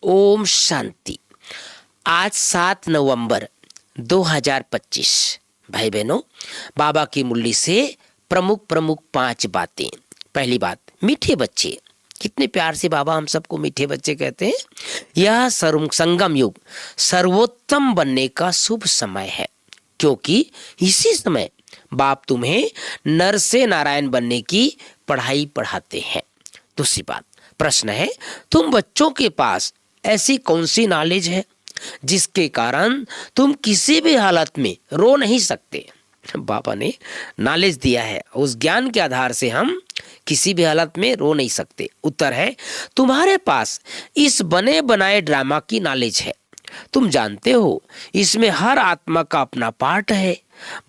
ओम शांति। आज 7 नवंबर 2025। भाई बहनों, बाबा की मुरली से प्रमुख 5 बातें। पहली बात, मीठे बच्चे। कितने प्यार से बाबा हम सबको मीठे बच्चे कहते हैं। यह संगम युग सर्वोत्तम बनने का शुभ समय है, क्योंकि इसी समय बाप तुम्हें नर से नारायण बनने की पढ़ाई पढ़ाते हैं। दूसरी बात, प्रश्न है, तुम बच्चों के पास ऐसी कौन सी नॉलेज है जिसके कारण तुम किसी भी हालत में रो नहीं सकते। बाबा ने नॉलेज दिया है, उस ज्ञान के आधार से हम किसी भी हालत में रो नहीं सकते। उत्तर है, तुम्हारे पास इस बने बनाए ड्रामा की नॉलेज है। तुम जानते हो इसमें हर आत्मा का अपना पार्ट है।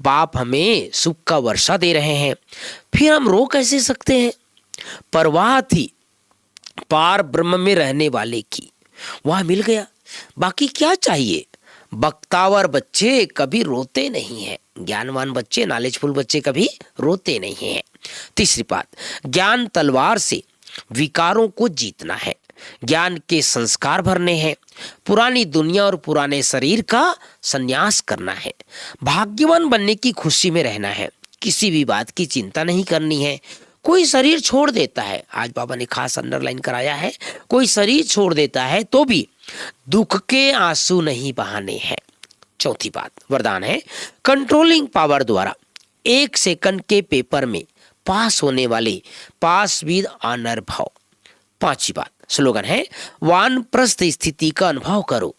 बाप हमें सुख का वर्षा दे रहे हैं, फिर हम रो कैसे सकते हैं। परवाह थी पार ब्रह्म में रहने वाले की, वह मिल गया, बाकी क्या चाहिए। बख्तावर बच्चे कभी रोते नहीं हैं। ज्ञानवान बच्चे, नॉलेजफुल बच्चे कभी रोते नहीं हैं। तीसरी बात, ज्ञान तलवार से विकारों को जीतना है, ज्ञान के संस्कार भरने हैं, पुरानी दुनिया और पुराने शरीर का संन्यास करना है, भाग्यवान बनने की खुशी में रहना है, किसी भी बात की चिंता नहीं करनी है। कोई शरीर छोड़ देता है, आज बाबा ने खास अंडरलाइन कराया है, कोई शरीर छोड़ देता है तो भी दुख के आंसू नहीं बहाने हैं। चौथी बात, वरदान है, कंट्रोलिंग पावर द्वारा 1 सेकंड के पेपर में पास होने वाले पास विद ऑनर भाव। पांचवी बात, स्लोगन है, वानप्रस्थ स्थिति का अनुभव करो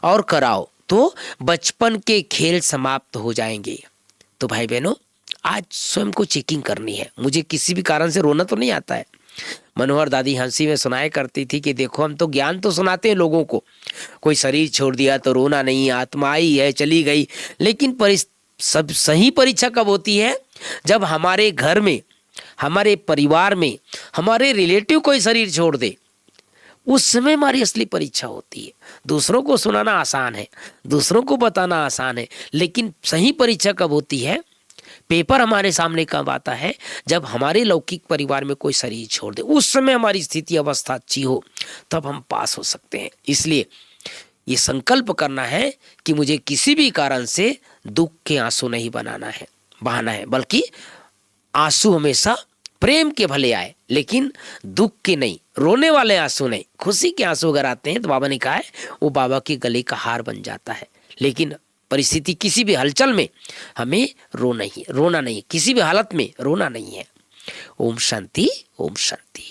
और कराओ तो बचपन के खेल समाप्त हो जाएंगे। तो भाई बहनों, आज स्वयं को चेकिंग करनी है। मुझे किसी भी कारण से रोना तो नहीं आता है। मनोहर दादी हंसी में सुनाया करती थी कि देखो, हम तो ज्ञान तो सुनाते हैं लोगों को, कोई शरीर छोड़ दिया तो रोना नहीं, आत्मा आई है चली गई। लेकिन सब सही परीक्षा कब होती है, जब हमारे घर में, हमारे परिवार में, हमारे रिलेटिव कोई शरीर छोड़ दे, उस समय हमारी असली परीक्षा होती है। दूसरों को सुनाना आसान है, दूसरों को बताना आसान है, लेकिन सही परीक्षा कब होती है, पेपर हमारे सामने कब आता है, जब हमारे लौकिक परिवार में कोई शरीर छोड़ दे। उस समय हमारी स्थिति अवस्था अच्छी हो, तब हम पास हो सकते हैं। इसलिए ये संकल्प करना है कि मुझे किसी भी कारण से दुख के आंसू नहीं बहाना है, बल्कि आंसू हमेशा प्रेम के भले आए, लेकिन दुख के नहीं, रोने वाले आंसू नहीं। खुशी के आंसू अगर आते हैं तो बाबा ने कहा है वो बाबा के गले का हार बन जाता है। लेकिन परिस्थिति किसी भी हलचल में हमें रोना नहीं, किसी भी हालत में रोना नहीं है। ओम शांति, ओम शांति।